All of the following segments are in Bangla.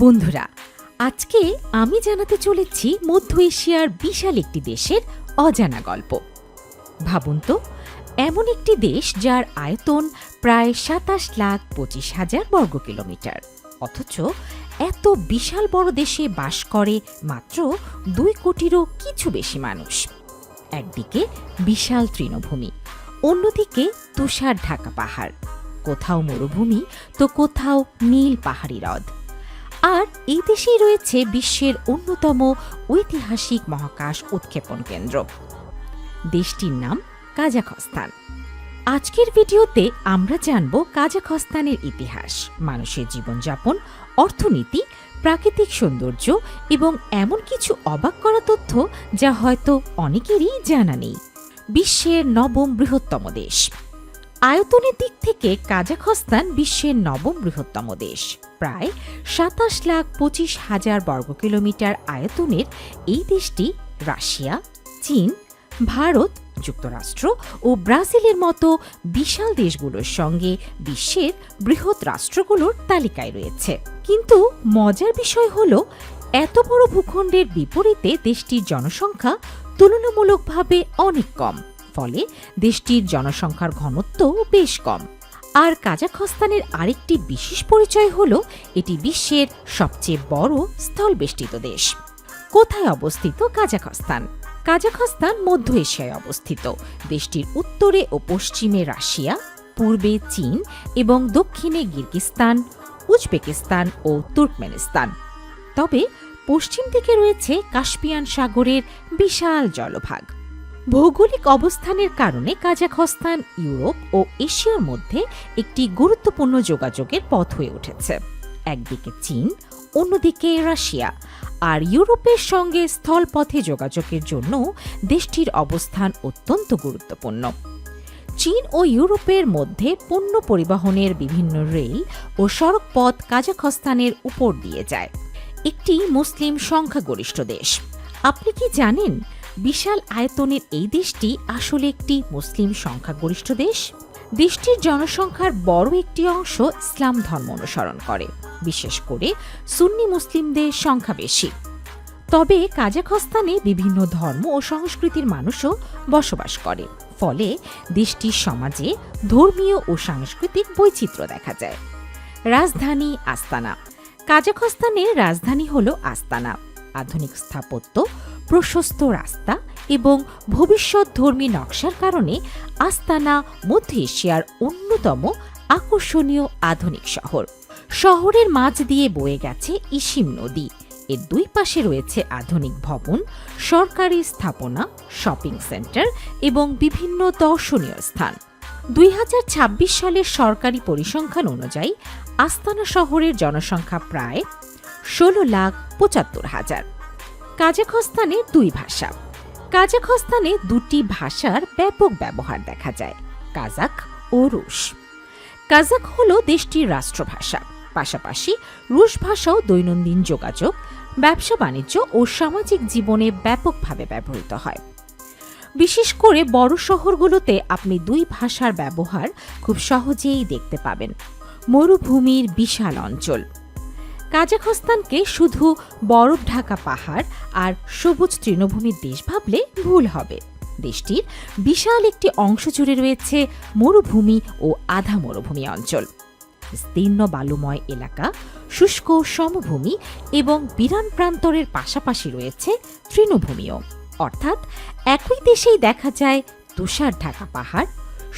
বন্ধুরা, আজকে আমি জানাতে চলেছি মধ্য এশিয়ার বিশাল একটি দেশের অজানা গল্প। ভাবুন তো, এমন একটি দেশ যার আয়তন প্রায় ২৭,২৫,০০০ বর্গ কিলোমিটার, অথচ এত বিশাল বড় দেশে বাস করে মাত্র ২ কোটিরও কিছু বেশি মানুষ। একদিকে বিশাল তৃণভূমি, অন্যদিকে তুষার ঢাকা পাহাড়, কোথাও মরুভূমি তো কোথাও নীল পাহাড়ি হ্রদ। আর এই দেশেই রয়েছে বিশ্বের অন্যতম ঐতিহাসিক মহাকাশ উৎক্ষেপণ কেন্দ্র। দেশটির নাম কাজাখস্তান। আজকের ভিডিওতে আমরা জানব কাজাখস্তানের ইতিহাস, মানুষের জীবনযাপন, অর্থনীতি, প্রাকৃতিক সৌন্দর্য এবং এমন কিছু অবাক করা তথ্য যা হয়তো অনেকেরই জানা নেই। বিশ্বের ৯ম বৃহত্তম দেশ। আয়তনের দিক থেকে কাজাখস্তান বিশ্বের ৯ম বৃহত্তম দেশ। প্রায় ২৭,২৫,০০০ বর্গ কিলোমিটার আয়তনের এই দেশটি রাশিয়া, চীন, ভারত, যুক্তরাষ্ট্র ও ব্রাজিলের মতো বিশাল দেশগুলোর সঙ্গে বিশ্বের বৃহৎ রাষ্ট্রগুলোর তালিকায় রয়েছে। কিন্তু মজার বিষয় হল, এত বড় ভূখণ্ডের বিপরীতে দেশটির জনসংখ্যা তুলনামূলকভাবে অনেক কম, ফলে দেশটির জনসংখ্যার ঘনত্বও বেশ কম। আর কাজাখস্তানের আরেকটি বিশেষ পরিচয় হল, এটি বিশ্বের সবচেয়ে বড় স্থলবেষ্টিত দেশ। কোথায় অবস্থিত কাজাখস্তান? কাজাখস্তান মধ্য এশিয়ায় অবস্থিত। দেশটির উত্তরে ও পশ্চিমে রাশিয়া, পূর্বে চীন এবং দক্ষিণে কিরগিজস্তান, উজবেকিস্তান ও তুর্কমেনিস্তান। তবে পশ্চিম দিকে রয়েছে কাস্পিয়ান সাগরের বিশাল জলভাগ। ভৌগোলিক অবস্থানের কারণে কাজাখস্তান ইউরোপ ও এশিয়ার মধ্যে একটি গুরুত্বপূর্ণ যোগাযোগের পথ হয়ে উঠেছে। একদিকে চীন, অন্যদিকে রাশিয়া। আর ইউরোপের সঙ্গে স্থলপথে যোগাযোগের জন্য দেশটির অবস্থান অত্যন্ত গুরুত্বপূর্ণ। চীন ও ইউরোপের মধ্যে পণ্য পরিবহনের বিভিন্ন রেল ও সড়ক পথ কাজাখস্তানের উপর দিয়ে যায়। একটি মুসলিম সংখ্যাগরিষ্ঠ দেশ। আপনি কি জানেন, বিশাল আয়তনের এই দেশটি আসলে একটি মুসলিম সংখ্যাগরিষ্ঠ দেশ? দেশটির জনসংখ্যার বড় একটি অংশ ইসলাম ধর্ম অনুসরণ করে, বিশেষ করে সুন্নি মুসলিমদের সংখ্যা বেশি। তবে কাজাখস্তানে বিভিন্ন ধর্ম ও সংস্কৃতির মানুষও বসবাস করে, ফলে দেশটির সমাজে ধর্মীয় ও সাংস্কৃতিক বৈচিত্র্য দেখা যায়। রাজধানী আস্তানা। কাজাখস্তানের রাজধানী হল আস্তানা। আধুনিক স্থাপত্য, প্রশস্ত রাস্তা এবং ভবিষ্যৎধর্মী নকশার কারণে আস্তানা মধ্য এশিয়ার অন্যতম আকর্ষণীয় আধুনিক শহর। শহরের মাঝ দিয়ে বয়ে গেছে ইসিম নদী। এর দুই পাশে রয়েছে আধুনিক ভবন, সরকারি স্থাপনা, শপিং সেন্টার এবং বিভিন্ন দর্শনীয় স্থান। ২০২৬ সালের সরকারি পরিসংখ্যান অনুযায়ী আস্তানা শহরের জনসংখ্যা প্রায় ১৬,৭৫,০০০। কাজাখস্তানে ২ ভাষা। কাজাখস্তানে ২টি ভাষার ব্যাপক ব্যবহার দেখা যায়, কাজাখ ও রুশ। কাজাখ হল দেশটির রাষ্ট্রভাষা, পাশাপাশি রুশ ভাষাও দৈনন্দিন যোগাযোগ, ব্যবসা বাণিজ্য ও সামাজিক জীবনে ব্যাপকভাবে ব্যবহৃত হয়। বিশেষ করে বড় শহরগুলোতে আপনি ২ ভাষার ব্যবহার খুব সহজেই দেখতে পাবেন। মরুভূমির বিশাল অঞ্চল। কাজাখস্তানকে শুধু বরফ ঢাকা পাহাড় আর সবুজ তৃণভূমির দেশ ভাবলে ভুল হবে। দেশটির বিশাল একটি অংশ জুড়ে রয়েছে মরুভূমি ও আধা মরুভূমি অঞ্চল। বিস্তীর্ণ বালুময় এলাকা, শুষ্ক সমভূমি এবং বিরান প্রান্তরের পাশাপাশি রয়েছে তৃণভূমিও। অর্থাৎ একই দেশেই দেখা যায় তুষার ঢাকা পাহাড়,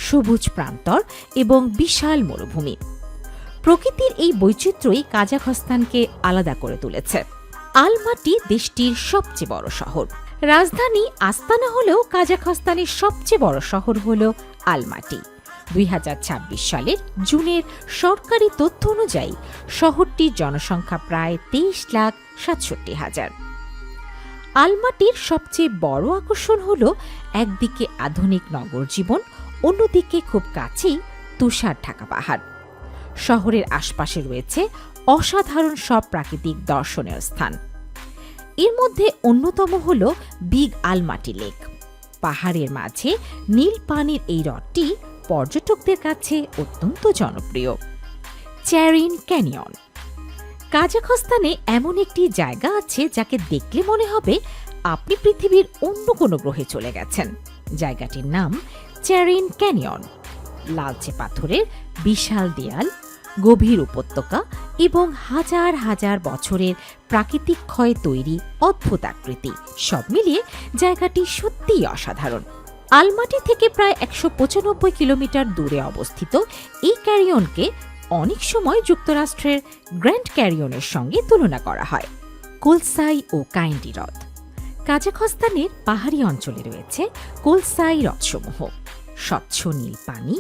সবুজ প্রান্তর এবং বিশাল মরুভূমি। প্রকৃতির এই বৈচিত্র্যই কাজাখস্তানকে আলাদা করে তুলেছে। আলমাটি দেশটির সবচেয়ে বড় শহর। রাজধানী আস্তানা হলেও কাজাখস্তানের সবচেয়ে বড় শহর হল আলমাটি। ২০২৬ সালের জুনের সরকারি তথ্য অনুযায়ী শহরটির জনসংখ্যা প্রায় ২৩,৬৭,০০০। আলমাটির সবচেয়ে বড় আকর্ষণ হল, একদিকে আধুনিক নগর জীবন, অন্যদিকে খুব কাছেই তুষার ঢাকা পাহাড়। শহরের আশপাশে রয়েছে অসাধারণ সব প্রাকৃতিক দর্শনীয় স্থান। এর মধ্যে অন্যতম হল বিগ আলমাটি লেক। পাহাড়ের মাঝে নীল পানির এই হ্রদটি পর্যটকদের কাছে অত্যন্ত জনপ্রিয়। চ্যারিন ক্যানিয়ন। কাজাখস্তানে এমন একটি জায়গা আছে যাকে দেখলে মনে হবে আপনি পৃথিবীর অন্য কোনো গ্রহে চলে গেছেন। জায়গাটির নাম চ্যারিন ক্যানিয়ন। লালচে পাথরের বিশাল দেয়াল, গভীর উপত্যকা এবং হাজার হাজার বছরের প্রাকৃতিক ক্ষয়ে তৈরি অদ্ভুত আকৃতি, সব মিলিয়ে জায়গাটি সত্যিই অসাধারণ। আলমাটি থেকে প্রায় ১৯৫ কিলোমিটার দূরে অবস্থিত এই ক্যারিয়নকে অনেক সময় যুক্তরাষ্ট্রের গ্র্যান্ড ক্যারিয়নের সঙ্গে তুলনা করা হয়। কোলসাই ও কাইন্ডি হ্রদ। কাজাখস্তানের পাহাড়ি অঞ্চলে রয়েছে কোলসাই হ্রদসমূহ। স্বচ্ছ নীল পানি,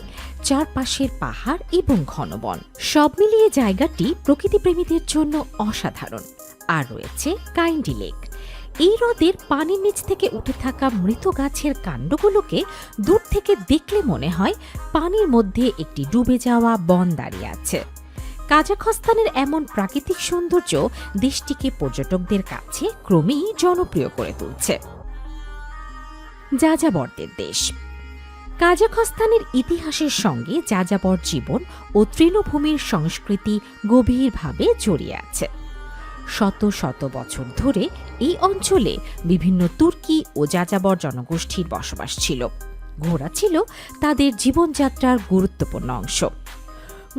চারপাশের পাহাড় এবং ঘন বন, সব মিলিয়ে জায়গাটি প্রকৃতিপ্রেমীদের জন্য অসাধারণ। আর রয়েছে কাইন্ডি লেক। এই হ্রদের পানির নিচ থেকে উঠে থাকা মৃত গাছের কাণ্ডগুলোকে দূর থেকে দেখলে মনে হয় পানির মধ্যে একটি ডুবে যাওয়া বন দাঁড়িয়ে আছে। কাজাখস্তানের এমন প্রাকৃতিক সৌন্দর্য দেশটিকে পর্যটকদের কাছে ক্রমেই জনপ্রিয় করে তুলছে। যাযাবরদের দেশ। কাজাখস্তানের ইতিহাসের সঙ্গে যাযাবর জীবন ও তৃণভূমির সংস্কৃতি গভীরভাবে জড়িয়ে আছে। শত শত বছর ধরে এই অঞ্চলে বিভিন্ন তুর্কি ও যাযাবর জনগোষ্ঠীর বসবাস ছিল। ঘোড়া ছিল তাদের জীবনযাত্রার গুরুত্বপূর্ণ অংশ।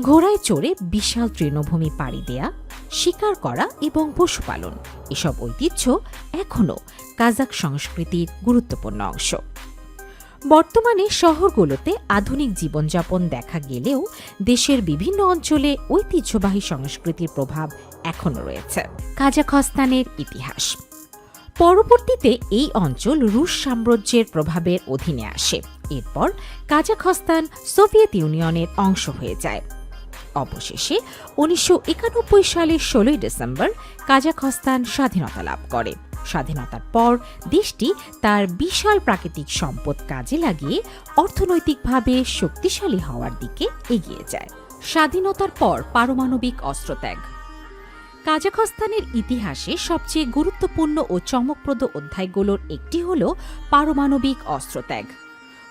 ঘোড়ায় চড়ে বিশাল তৃণভূমি পাড়ি দেয়া, শিকার করা এবং পশুপালন, এসব ঐতিহ্য এখনও কাজাখ সংস্কৃতির গুরুত্বপূর্ণ অংশ। বর্তমানে শহরগুলোতে আধুনিক জীবনযাপন দেখা গেলেও দেশের বিভিন্ন অঞ্চলে ঐতিহ্যবাহী সংস্কৃতির প্রভাব এখনও রয়েছে। কাজাখস্তানের ইতিহাস। পরবর্তীতে এই অঞ্চল রুশ সাম্রাজ্যের প্রভাবের অধীনে আসে। এরপর কাজাখস্তান সোভিয়েত ইউনিয়নের অংশ হয়ে যায়। অবশেষে ১৯৯১ সালের ১৬ ডিসেম্বর কাজাখস্তান স্বাধীনতা লাভ করে। স্বাধীনতার পর দেশটি তার বিশাল প্রাকৃতিক সম্পদ কাজে লাগিয়ে অর্থনৈতিকভাবে শক্তিশালী হওয়ার দিকে এগিয়ে যায়। স্বাধীনতার পর পারমাণবিক অস্ত্রত্যাগ। কাজাখস্তানের ইতিহাসে সবচেয়ে গুরুত্বপূর্ণ ও চমকপ্রদ অধ্যায়গুলোর একটি হল পারমাণবিক অস্ত্রত্যাগ।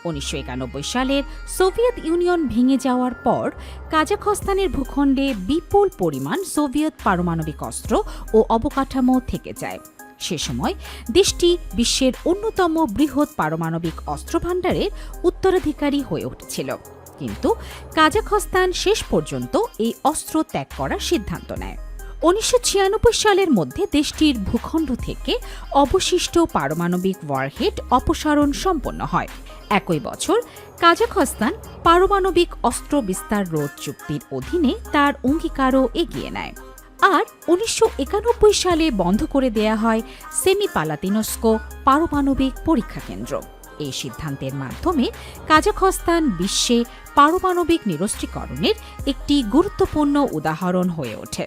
১৯৯১ সালের সোভিয়েত ইউনিয়ন ভেঙে যাওয়ার পর কাজাখস্তানের ভূখণ্ডে বিপুল পরিমাণ সোভিয়েত পারমাণবিক অস্ত্র ও অবকাঠামো থেকে যায়। সে সময় দেশটি বিশ্বের অন্যতম বৃহৎ পারমাণবিক অস্ত্রভাণ্ডারের উত্তরাধিকারী হয়ে উঠেছিল। কিন্তু কাজাখস্তান শেষ পর্যন্ত এই অস্ত্র ত্যাগ করার সিদ্ধান্ত নেয়। ১৯৯৬ সালের মধ্যে দেশটির ভূখণ্ড থেকে অবশিষ্ট পারমাণবিক ওয়ারহেড অপসারণ সম্পন্ন হয়। একই বছর কাজাখস্তান পারমাণবিক অস্ত্র বিস্তার রোধ চুক্তির অধীনে তার অঙ্গীকারও এগিয়ে নেয়। আর ১৯৯১ সালে বন্ধ করে দেয়া হয় সেমিপালাতিনস্কো পারমাণবিক পরীক্ষা কেন্দ্র। এই সিদ্ধান্তের মাধ্যমে কাজাখস্তান বিশ্বে পারমাণবিক নিরস্ত্রীকরণের একটি গুরুত্বপূর্ণ উদাহরণ হয়ে ওঠে।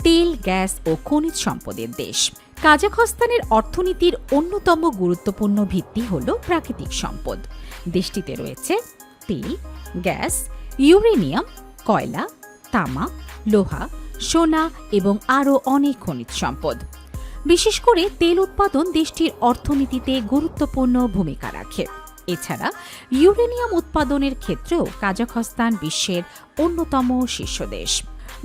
তেল, গ্যাস ও খনিজ সম্পদের দেশ। কাজাখস্তানের অর্থনীতির অন্যতম গুরুত্বপূর্ণ ভিত্তি হল প্রাকৃতিক সম্পদ। দেশটিতে রয়েছে তেল, গ্যাস, ইউরেনিয়াম, কয়লা, তামা, লোহা, সোনা এবং আরও অনেক খনিজ সম্পদ। বিশেষ করে তেল উৎপাদন দেশটির অর্থনীতিতে গুরুত্বপূর্ণ ভূমিকা রাখে। এছাড়া ইউরেনিয়াম উৎপাদনের ক্ষেত্রেও কাজাখস্তান বিশ্বের অন্যতম শীর্ষ দেশ।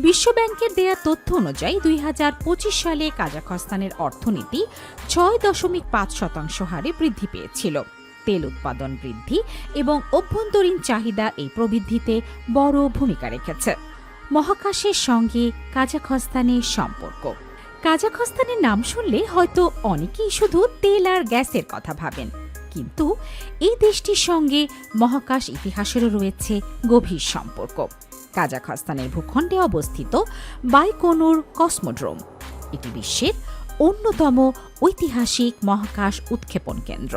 বিশ্বব্যাংকের দেয়া তথ্য অনুযায়ী ২০২৫ সালে কাজাখস্তানের অর্থনীতি ৬.৫% হারে বৃদ্ধি পেয়েছিল। তেল উৎপাদন বৃদ্ধি এবং অভ্যন্তরীণ চাহিদা এই প্রবৃদ্ধিতে বড় ভূমিকা রেখেছে। মহাকাশের সঙ্গে কাজাখস্তানের সম্পর্ক। কাজাখস্তানের নাম শুনলে হয়তো অনেকেই শুধু তেল আর গ্যাসের কথা ভাবেন, কিন্তু এই দেশটির সঙ্গে মহাকাশ ইতিহাসেরও রয়েছে গভীর সম্পর্ক। কাজাখস্তানের ভূখণ্ডে অবস্থিত বাইকোনুর কসমোড্রোম, এটি বিশ্বের অন্যতম ঐতিহাসিক মহাকাশ উৎক্ষেপণ কেন্দ্র।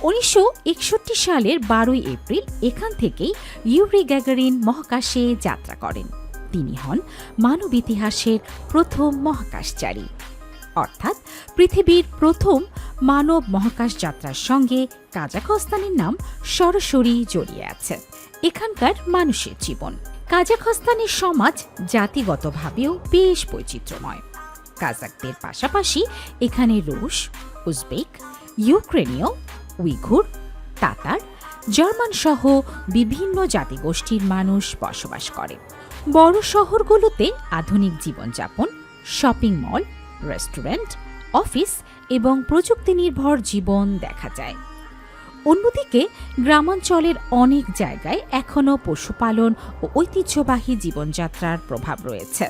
১৯৬১ সালের ১২ এপ্রিল এখান থেকেই ইউরি গ্যাগারিন মহাকাশে যাত্রা করেন। তিনি হন মানব ইতিহাসের প্রথম মহাকাশচারী, অর্থাৎ পৃথিবীর প্রথম মানব মহাকাশ যাত্রার সঙ্গে কাজাখস্তানের নাম সরাসরি জড়িয়ে আছে। এখানকার মানুষের জীবন। কাজাখস্তানের সমাজ জাতিগতভাবেও বেশ বৈচিত্র্যময়। কাজাকদের পাশাপাশি এখানে রুশ, উজবেক, ইউক্রেনীয়, উইঘুর, তাতার, জার্মান সহ বিভিন্ন জাতিগোষ্ঠীর মানুষ বসবাস করে। বড় শহরগুলোতে আধুনিক জীবনযাপন, শপিং মল, রেস্টুরেন্ট, অফিস এবং প্রযুক্তি নির্ভর জীবন দেখা যায়। অন্যদিকে গ্রামাঞ্চলের অনেক জায়গায় এখনও পশুপালন ও ঐতিহ্যবাহী জীবনযাত্রার প্রভাব রয়েছে।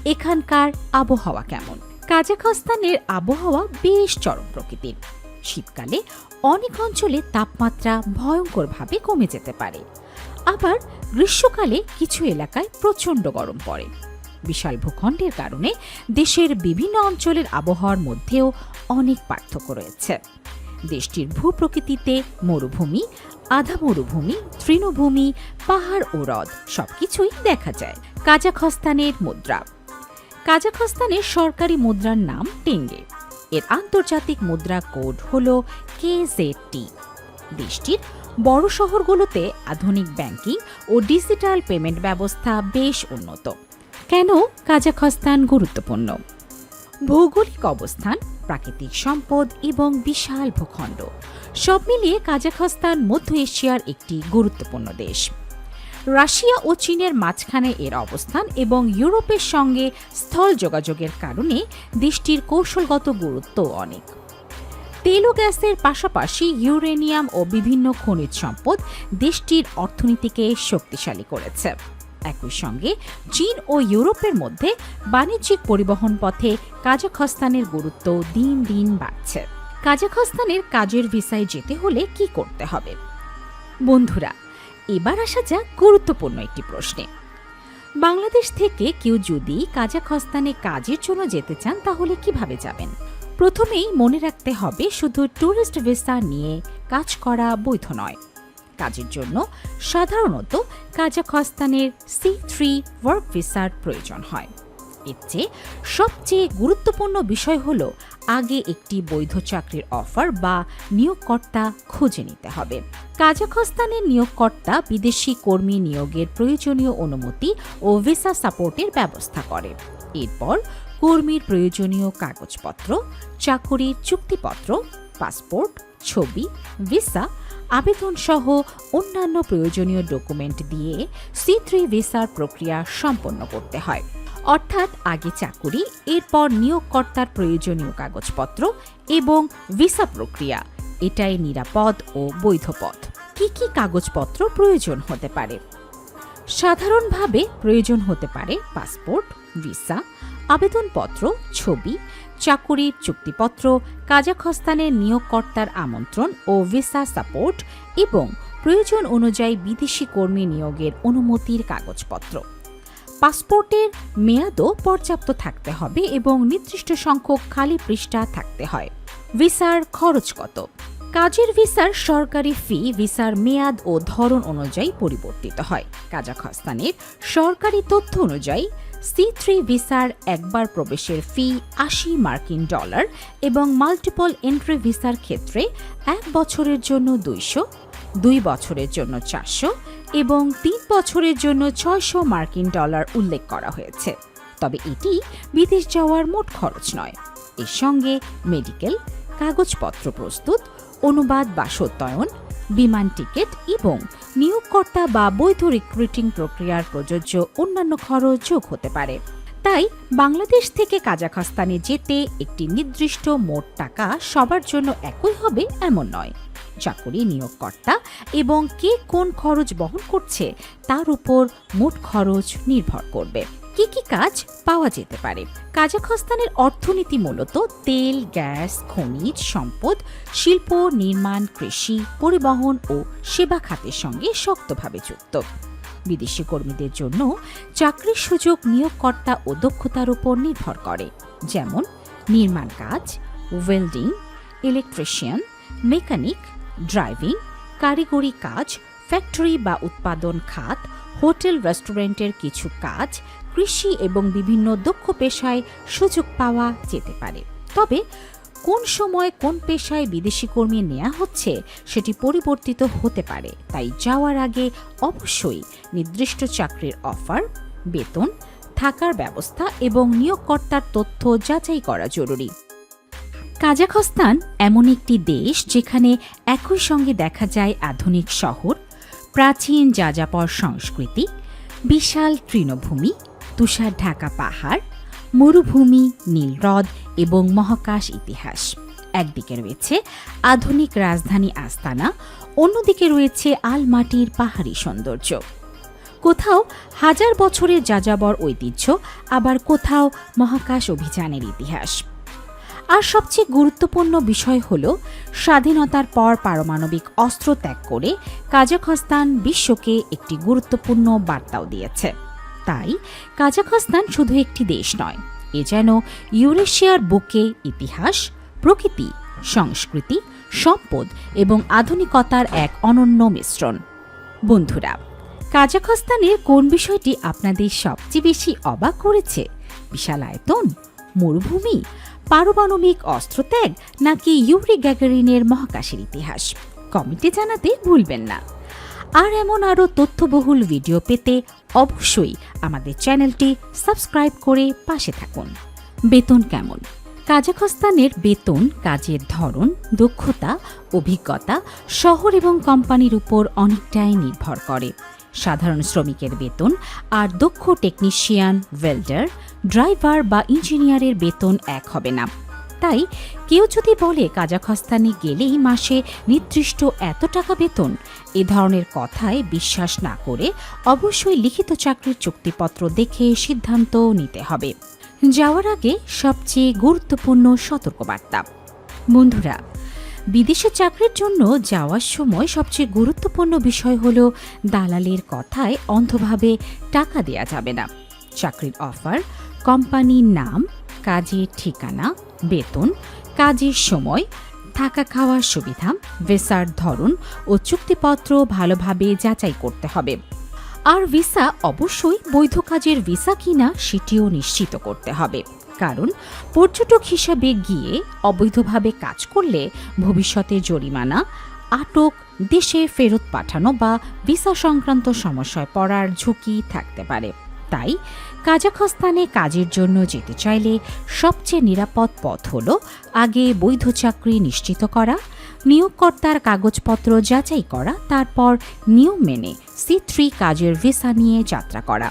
এখানকার আবহাওয়া কেমন? কাজাখস্তানের আবহাওয়া বেশ চরম প্রকৃতির। শীতকালে অনেক অঞ্চলে তাপমাত্রা ভয়ঙ্করভাবে কমে যেতে পারে, আবার গ্রীষ্মকালে কিছু এলাকায় প্রচণ্ড গরম পড়ে। বিশাল ভূখণ্ডের কারণে দেশের বিভিন্ন অঞ্চলের আবহাওয়ার মধ্যেও অনেক পার্থক্য রয়েছে। দেশটির ভূপ্রকৃতিতে মরুভূমি, আধা মরুভূমি, তৃণভূমি, পাহাড় ও হ্রদ সবকিছুই দেখা যায়। কাজাখস্তানের মুদ্রা। কাজাখস্তানের সরকারি মুদ্রার নাম টেঙ্গে। এর আন্তর্জাতিক মুদ্রা কোড হল KZT। দেশটির বড় শহরগুলোতে আধুনিক ব্যাংকিং ও ডিজিটাল পেমেন্ট ব্যবস্থা বেশ উন্নত। কেন কাজাখস্তান গুরুত্বপূর্ণ? ভৌগোলিক অবস্থান, প্রাকৃতিক সম্পদ এবং বিশাল ভূখণ্ড সব মিলিয়ে কাজাখস্তান মধ্য এশিয়ার একটি গুরুত্বপূর্ণ দেশ। রাশিয়া ও চীনের মাঝখানে এর অবস্থান এবং ইউরোপের সঙ্গে স্থল যোগাযোগের কারণে দেশটির কৌশলগত গুরুত্ব অনেক। তেল ও গ্যাসের পাশাপাশি ইউরেনিয়াম ও বিভিন্ন খনিজ সম্পদ দেশটির অর্থনীতিকে শক্তিশালী করেছে। একই সঙ্গে চীন ও ইউরোপের মধ্যে বাণিজ্যিক পরিবহন পথে কাজাখস্তানের গুরুত্ব দিন দিন বাড়ছে। কাজাখস্তানের কাজের ভিসায় যেতে হলে কি করতে হবে? বন্ধুরা, এবার আসা যাক গুরুত্বপূর্ণ একটি প্রশ্নে। বাংলাদেশ থেকে কেউ যদি কাজাখস্তানে কাজের জন্য যেতে চান তাহলে কিভাবে যাবেন? প্রথমেই মনে রাখতে হবে, শুধু ট্যুরিস্ট ভিসা নিয়ে কাজ করা বৈধ নয়। কাজের জন্য সাধারণত কাজাখস্তানের C3 ওয়ার্ক ভিসার প্রয়োজন হয়। এর চেয়ে সবচেয়ে গুরুত্বপূর্ণ বিষয় হল আগে একটি বৈধ চাকরির অফার বা নিয়োগকর্তা খুঁজে নিতে হবে। কাজাখস্তানের নিয়োগকর্তা বিদেশি কর্মী নিয়োগের প্রয়োজনীয় অনুমতি ও ভিসা সাপোর্টের ব্যবস্থা করে। এরপর কর্মীর প্রয়োজনীয় কাগজপত্র, চাকুরির চুক্তিপত্র, পাসপোর্ট, ছবি, ভিসা, আবেদন সহ অন্যান্য প্রয়োজনীয় ডকুমেন্ট দিয়ে C3 ভিসার প্রক্রিয়া সম্পন্ন করতে হয়। অর্থাৎ আগে চাকুরি, এরপর নিয়োগকর্তার প্রয়োজনীয় কাগজপত্র এবং ভিসা প্রক্রিয়া। এটাই নিরাপদ ও বৈধ পথ। কি কি কাগজপত্র প্রয়োজন হতে পারে? সাধারণভাবে প্রয়োজন হতে পারে পাসপোর্ট, ভিসা, আবেদনপত্র, ছবি, চাকুরির চুক্তিপত্র, কাজাখস্তানের নিয়োগকর্তার আমন্ত্রণ ও ভিসা সাপোর্ট এবং প্রয়োজন অনুযায়ী বিদেশি কর্মী নিয়োগের অনুমতির কাগজপত্র। পাসপোর্টের মেয়াদও পর্যাপ্ত থাকতে হবে এবং নির্দিষ্ট সংখ্যক খালি পৃষ্ঠা থাকতে হয়। ভিসার খরচ কত? কাজের ভিসার সরকারি ফি ভিসার মেয়াদ ও ধরন অনুযায়ী পরিবর্তিত হয়। কাজাখস্তানের সরকারি তথ্য অনুযায়ী C3 ভিসার একবার প্রবেশের ফি $80 এবং মাল্টিপল এন্ট্রি ভিসার ক্ষেত্রে 1 বছরের জন্য 200, 2 বছরের জন্য 400 এবং 3 বছরের জন্য $600 উল্লেখ করা হয়েছে। তবে এটি বিদেশ যাওয়ার মোট খরচ নয়। এর সঙ্গে মেডিকেল, কাগজপত্র প্রস্তুত, অনুবাদ বা সত্যায়ন, বিমান টিকিট এবং নিয়োগকর্তা বা বৈধ রিক্রুটিং প্রক্রিয়ার প্রযোজ্য অন্যান্য খরচ যোগ হতে পারে। তাই বাংলাদেশ থেকে কাজাখস্তানে যেতে একটি নির্দিষ্ট মোট টাকা সবার জন্য একই হবে এমন নয়। চাকুরি, নিয়োগকর্তা এবং কে কোন খরচ বহন করছে তার উপর মোট খরচ নির্ভর করবে। কি কি কাজ পাওয়া যেতে পারে? কাজাখস্তানের অর্থনীতি মূলত তেল, গ্যাস, খনিজ সম্পদ, শিল্প, নির্মাণ, কৃষি, পরিবহন ও সেবা খাতের সঙ্গে শক্তভাবে যুক্ত। বিদেশি কর্মীদের জন্য চাকরির সুযোগ নিয়োগকর্তা ও দক্ষতার উপর নির্ভর করে, যেমন নির্মাণ কাজ, ওয়েল্ডিং, ইলেকট্রিশিয়ান, মেকানিক, ড্রাইভিং, কারিগরি কাজ, ফ্যাক্টরি বা উৎপাদন খাত, হোটেল রেস্টুরেন্টের কিছু কাজ, কৃষি এবং বিভিন্ন দক্ষ পেশায় সুযোগ পাওয়া যেতে পারে। তবে কোন সময় কোন পেশায় বিদেশি কর্মী নেওয়া হচ্ছে সেটি পরিবর্তিত হতে পারে। তাই যাওয়ার আগে অবশ্যই নির্দিষ্ট চাকরির অফার, বেতন, থাকার ব্যবস্থা এবং নিয়োগকর্তার তথ্য যাচাই করা জরুরি। কাজাখস্তান এমন একটি দেশ যেখানে একই সঙ্গে দেখা যায় আধুনিক শহর, প্রাচীন যাযাবর সংস্কৃতি, বিশাল তৃণভূমি, তুষার ঢাকা পাহাড়, মরুভূমি, নীল হ্রদ এবং মহাকাশ ইতিহাস। একদিকে রয়েছে আধুনিক রাজধানী আস্তানা, অন্যদিকে রয়েছে আলমাটির পাহাড়ি সৌন্দর্য। কোথাও হাজার বছরের যাযাবর ঐতিহ্য, আবার কোথাও মহাকাশ অভিযানের ইতিহাস। আর সবচেয়ে গুরুত্বপূর্ণ বিষয় হল, স্বাধীনতার পর পারমাণবিক অস্ত্র ত্যাগ করে কাজাখস্তান বিশ্বকে একটি গুরুত্বপূর্ণ বার্তাও দিয়েছে। তাই কাজাখস্তান শুধু একটি দেশ নয়, এ যেন ইউরেশিয়ার বুকে ইতিহাস, প্রকৃতি, সংস্কৃতি, সম্পদ এবং আধুনিকতার এক অনন্য মিশ্রণ। বন্ধুরা, কাজাখস্তানের কোন বিষয়টি আপনাদের সবচেয়ে বেশি অবাক করেছে? বিশাল আয়তন, মরুভূমি, পারমাণবিক অস্ত্রত্যাগ, নাকি ইউরি গ্যাগারিনের মহাকাশের ইতিহাস? কমেন্টে জানাতে ভুলবেন না। আর এমন আরও তথ্যবহুল ভিডিও পেতে অবশ্যই আমাদের চ্যানেলটি সাবস্ক্রাইব করে পাশে থাকুন। বেতন কেমন? কাজাখস্তানের বেতন কাজের ধরন, দক্ষতা, অভিজ্ঞতা, শহর এবং কোম্পানির উপর অনেকটাই নির্ভর করে। সাধারণ শ্রমিকের বেতন আর দক্ষ টেকনিশিয়ান, ওয়েল্ডার, ড্রাইভার বা ইঞ্জিনিয়ারের বেতন এক হবে না। তাই কেউ যদি বলে কাজাখস্তানে গেলেই মাসে নির্দিষ্ট এত টাকা বেতন, এ ধরনের কথায় বিশ্বাস না করে অবশ্যই লিখিত চাকরির চুক্তিপত্র দেখে সিদ্ধান্ত নিতে হবে। যাওয়ার আগে সবচেয়ে গুরুত্বপূর্ণ সতর্কবার্তা। বন্ধুরা, বিদেশে চাকরির জন্য যাওয়ার সময় সবচেয়ে গুরুত্বপূর্ণ বিষয় হল, দালালের কথায় অন্ধভাবে টাকা দেয়া যাবে না। চাকরির অফার, কোম্পানির নাম, কাজের ঠিকানা, বেতন, কাজের সময়, থাকা খাওয়ার সুবিধা, ভিসার ধরন ও চুক্তিপত্র ভালোভাবে যাচাই করতে হবে। আর ভিসা অবশ্যই বৈধ কাজের ভিসা কিনা সেটিও নিশ্চিত করতে হবে, কারণ পর্যটক হিসাবে গিয়ে অবৈধভাবে কাজ করলে ভবিষ্যতে জরিমানা, আটক, দেশে ফেরত পাঠানো বা ভিসা সংক্রান্ত সমস্যায় পড়ার ঝুঁকি থাকতে পারে। তাই কাজাখস্তানে কাজের জন্য যেতে চাইলে সবচেয়ে নিরাপদ পথ হল আগে বৈধ চাকরি নিশ্চিত করা, নিয়োগকর্তার কাগজপত্র যাচাই করা, তারপর নিয়ম মেনে C3 কাজের ভিসা নিয়ে যাত্রা করা।